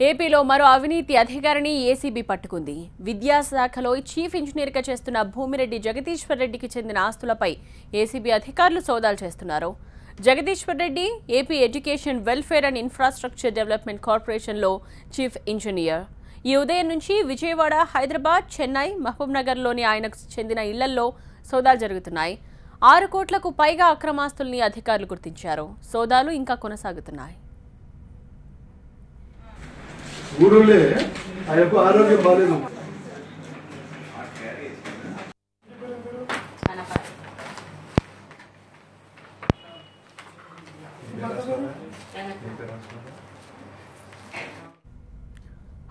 ఏపీలో మరో అవినీతి అధికారిని ఏసీబీ పట్టుకుంది. విద్యాశాఖలో చీఫ్ ఇంజనీర్గా చేస్తున్న భూమిరెడ్డి జగదీశ్వర్ రెడ్డికి చెందిన ఆస్తులపై ఏసీబీ అధికారులు సోదాలు చేస్తున్నారు. Jagadishwar Reddy AP education welfare and infrastructure development కార్పొరేషన్లో చీఫ్ ఇంజనీర్. ఈ ఉదయం నుంచి విజయవాడ, హైదరాబాద్, చెన్నై, మహబూబ్నగర్లోని ఆయనకు చెందిన ఇళ్లలో సోదాలు జరుగుతున్నాయి. 6 కోట్లకు పైగా అక్రమాస్తుల్ని అధికారులు గుర్తించారు. సోదాలు ఇంకా కొనసాగుతున్నాయి. ఊరులే ఆయనకు ఆరోగ్యం బాలేదు.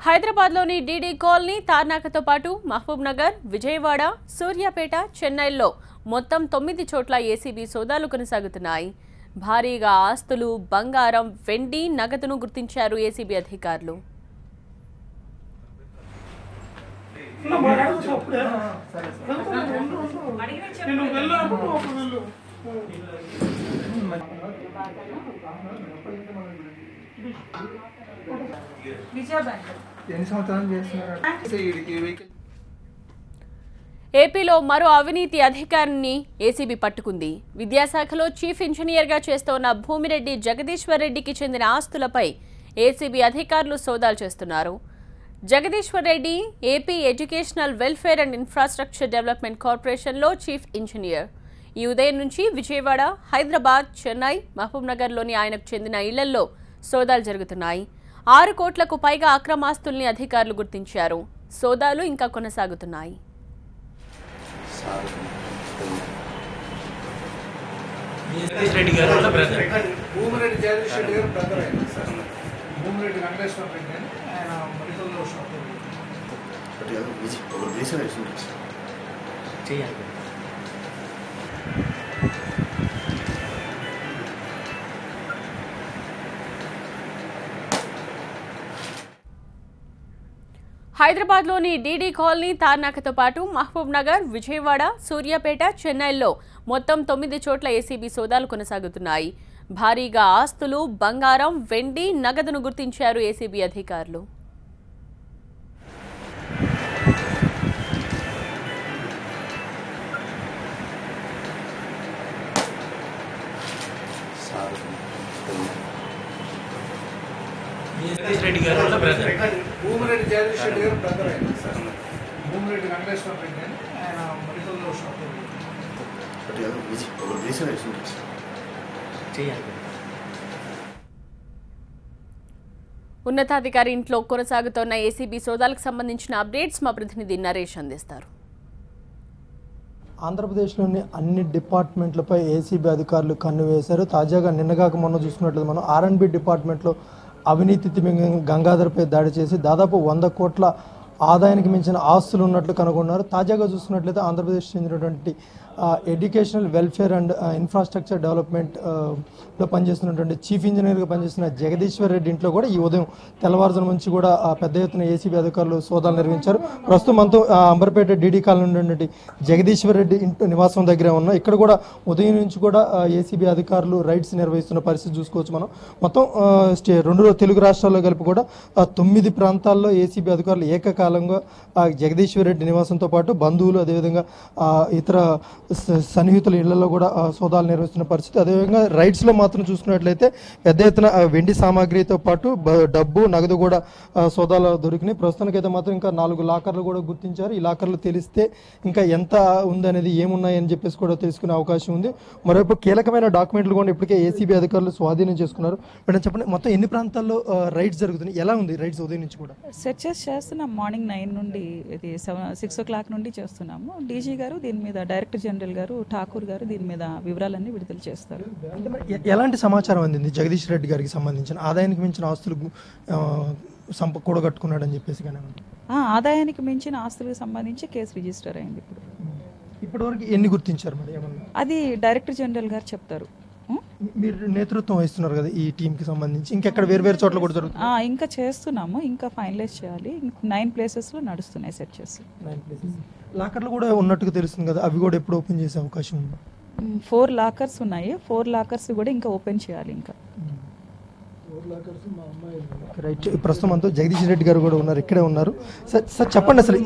హైదరాబాద్లోని డీడీ కాలనీ, తార్నాకతో పాటు మహబూబ్నగర్, విజయవాడ, సూర్యాపేట, చెన్నైల్లో మొత్తం 9 చోట్ల ఏసీబీ సోదాలు కొనసాగుతున్నాయి. భారీగా ఆస్తులు, బంగారం, వెండి, నగదును గుర్తించారు ఏసీబీ అధికారులు. ఏపీలో మరో అవినీతి అధికారిని ఏసీబీ పట్టుకుంది. విద్యాశాఖలో చీఫ్ ఇంజనీర్గా చేస్తోన్న భూమిరెడ్డి జగదీశ్వర్ రెడ్డికి చెందిన ఆస్తులపై ఏసీబీ అధికారులు సోదాలు చేస్తున్నారు. Jagadishwar Reddy AP educational welfare and infrastructure development కార్పొరేషన్లో చీఫ్ ఇంజనీర్. ఈ ఉదయం నుంచి విజయవాడ, హైదరాబాద్, చెన్నై, మహబూబ్నగర్లోని ఆయనకు చెందిన ఇళ్లలో సోదాలు జరుగుతున్నాయి. 6 కోట్లకు పైగా అక్రమాస్తుల్ని అధికారులు గుర్తించారు. సోదాలు ఇంకా కొనసాగుతున్నాయి. భూమిరెడ్డి జగదీష్ రెడ్డి గారు బ్రదర్ అయినా సార్. భూమిరెడ్డి వెంకటేశ్వర రెడ్డి అని ఆయన మెడికల్లో షాప్ చేయాలి. హైదరాబాద్లోని డీడీ కాలనీ, తార్నాకతో పాటు మహబూబ్నగర్, విజయవాడ, సూర్యాపేట, చెన్నైల్లో మొత్తం 9 చోట్ల ఏసీబీ సోదాలు కొనసాగుతున్నాయి. భారీగా ఆస్తులు, బంగారం, వెండి, నగదును గుర్తించారు ఏసీబీ అధికారులు. భూమిరెడ్డి జగదీష్ రెడ్డి గారు బ్రదర్ అయినా సార్. భూమిరెడ్డి వెంకటేశ్వర రెడ్డి అని ఆయన మెడికల్లో షాప్ చేయాలి. ఉన్నతాధికారి ఇంట్లో కొనసాగుతోన్న ఏసీబీ సోదాలకు సంబంధించిన అప్డేట్స్ మా ప్రతినిధి నరేష్ అందిస్తారు. ఆంధ్రప్రదేశ్లోని అన్ని డిపార్ట్మెంట్లపై ఏసీబీ అధికారులు కన్ను వేశారు. తాజాగా నిన్నగాక మొన్న చూసుకున్నట్లయితే మనం R&B డిపార్ట్మెంట్లో అవినీతి గంగాధర్పై దాడి చేసి దాదాపు 100 కోట్ల ఆదాయానికి మించిన ఆస్తులు ఉన్నట్లు కనుగొన్నారు. తాజాగా చూసుకున్నట్లయితే ఆంధ్రప్రదేశ్ చెందినటువంటి educational welfare and infrastructure development లో పనిచేస్తున్నటువంటి చీఫ్ ఇంజనీర్గా పనిచేస్తున్న జగదీశ్వర్ రెడ్డి ఇంట్లో కూడా ఈ ఉదయం తెల్లవారుజాము నుంచి కూడా పెద్ద ఎత్తున ఏసీబీ అధికారులు సోదాలు నిర్వహించారు. ప్రస్తుతం మనతో అంబర్పేట డీడీ కాలనీ ఉన్నటువంటి జగదీశ్వర్ రెడ్డి ఇంటి నివాసం దగ్గరే ఉన్నాం. ఇక్కడ కూడా ఉదయం నుంచి కూడా ఏసీబీ అధికారులు రైడ్స్ నిర్వహిస్తున్న పరిస్థితి చూసుకోవచ్చు. మనం మొత్తం 2 తెలుగు రాష్ట్రాల్లో కలిపి కూడా 9 ప్రాంతాల్లో ఏసీబీ అధికారులు ఏకకాలంగా జగదీశ్వర్ రెడ్డి నివాసంతో పాటు బంధువులు, అదేవిధంగా ఇతర సన్నిహితుల ఇళ్లలో కూడా సోదాలు నిర్వహిస్తున్న పరిస్థితి. అదేవిధంగా రైడ్స్లో మాత్రం చూసుకున్నట్లయితే పెద్ద ఎత్తున వెండి సామాగ్రితో పాటు డబ్బు, నగదు కూడా సోదాలు దొరికినాయి. ప్రస్తుతానికైతే మాత్రం ఇంకా 4 లాకర్లు కూడా గుర్తించారు. ఈ లాకర్లు తెలిస్తే ఇంకా ఎంత ఉందనేది, ఏమున్నాయి అని చెప్పేసి కూడా తెలుసుకునే అవకాశం ఉంది. మరోవైపు కీలకమైన డాక్యుమెంట్లు కూడా ఇప్పటికే ఏసీబీ అధికారులు స్వాధీనం చేసుకున్నారు. మేడం చెప్పండి, మొత్తం ఎన్ని ప్రాంతాల్లో రైడ్స్ జరుగుతున్నాయి, ఎలా ఉంది రైడ్స్ ఉదయం నుంచి కూడా? సెర్చెస్ చేస్తున్నాం. మార్నింగ్ 9 నుండి ఇది 6 o'clock నుండి చేస్తున్నాము. డీజీ గారు దీని మీద, డైరెక్టర్ జనరల్ గారు ఠాకూర్ గారు దీని మీద వివరాలన్నీ విడుదల చేస్తారు. ఎలాంటి సమాచారం అందింది జగదీష్ రెడ్డి గారికి సంబంధించిన ఆదాయానికి మించిన ఆస్తులు కూడగట్టుకున్నాడని చెప్పేసి? ఆదాయానికి మించిన ఆస్తులకు సంబంధించి కేసు రిజిస్టర్ అయింది. ఇప్పటివరకు ఎన్ని గుర్తించారు మరి ఏమన్నా? అది డైరెక్టర్ జనరల్ గారు చెప్తారు. మీరు నేతృత్వం వహిస్తున్నారు కదా ఈ టీంకి సంబంధించి, ఇంకెక్కడ వేరు చోట్ల కూడా జరుగుతుంది? ఇంకా చేస్తున్నాము, ఇంకా ఫైనలైజ్ చేయాలి. 9 ప్లేసెస్లో నడుస్తున్నాయి సెర్చెస్. 9 ప్లేసెస్. లాకర్లు కూడా ఉన్నట్టుగా తెలుస్తుంది కదా, అవి కూడా ఎప్పుడు ఓపెన్ చేసే అవకాశం ఉంది? 4 లాకర్స్ ఉన్నాయి. 4 లాకర్స్ కూడా ఇంకా ఓపెన్ చేయాలి. ఇంకా రైట్, ప్రస్తుతం మనతో జగదీష్ రెడ్డి గారు కూడా ఉన్నారు, ఇక్కడే ఉన్నారు. సార్ సార్ చెప్పండి అసలు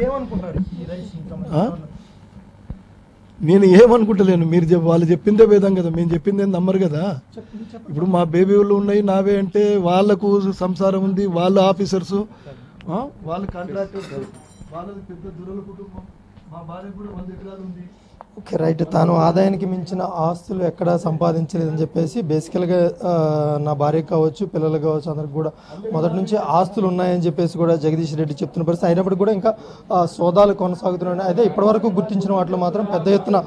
ఏమనుకుంటారు ఈ రైస్ నేను ఏమనుకుంటలేను, మీరు వాళ్ళు చెప్పిందే వేదం కదా, మేము చెప్పింది నమ్మరు కదా. ఇప్పుడు మా బేబీ వాళ్ళు ఉన్నాయి నావే అంటే వాళ్ళకు సంసారం ఉంది, వాళ్ళ ఆఫీసర్సు, వాళ్ళ కాంట్రాక్టర్స్, వాళ్ళది పెద్ద దురల కుటుంబం, మా భార్య కూడా 100 ఎకరాలు ఉంది. ఓకే రైట్, తాను ఆదాయానికి మించిన ఆస్తులు ఎక్కడా సంపాదించలేదని చెప్పేసి బేసికల్గా నా భార్యకు కావచ్చు, పిల్లలు కావచ్చు, అందరికి కూడా మొదటి నుంచి ఆస్తులు ఉన్నాయని చెప్పేసి కూడా జగదీష్ రెడ్డి చెప్తున్న పరిస్థితి. అయినప్పటికీ కూడా ఇంకా సోదాలు కొనసాగుతున్నాయి. అయితే ఇప్పటివరకు గుర్తించిన వాటిలో మాత్రం పెద్ద ఎత్తున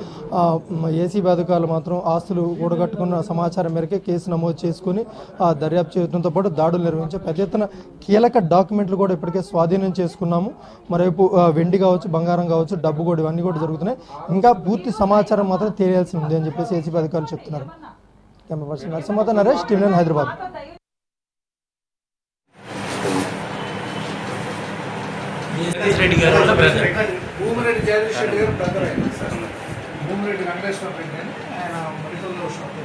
ఏసీబీ అధికారులు మాత్రం ఆస్తులు కూడగట్టుకున్న సమాచారం మేరకే కేసు నమోదు చేసుకుని దర్యాప్తు చేయడంతో పాటు దాడులు నిర్వహించి పెద్ద ఎత్తున కీలక డాక్యుమెంట్లు కూడా ఇప్పటికే స్వాధీనం చేసుకున్నాము. మరోవైపు వెండి కావచ్చు, బంగారం కావచ్చు, డబ్బు కూడా ఇవన్నీ కూడా జరుగుతున్నాయి. ఇంకా పూర్తి సమాచారం మాత్రం తెలియాల్సి ఉంది అని చెప్పేసి ఏసీబీ అధికారులు చెప్తున్నారు. కెమెరా పర్సన్ నరసింహతో నరేష్, టీవీ9 హైదరాబాద్. భూమిరెడ్డి జగదీష్ రెడ్డి గారు బ్రదర్ ఆయన భూమిరెడ్డి వెంకటేశ్వర రెడ్డి అని ఆయన మెడికల్ షాప్.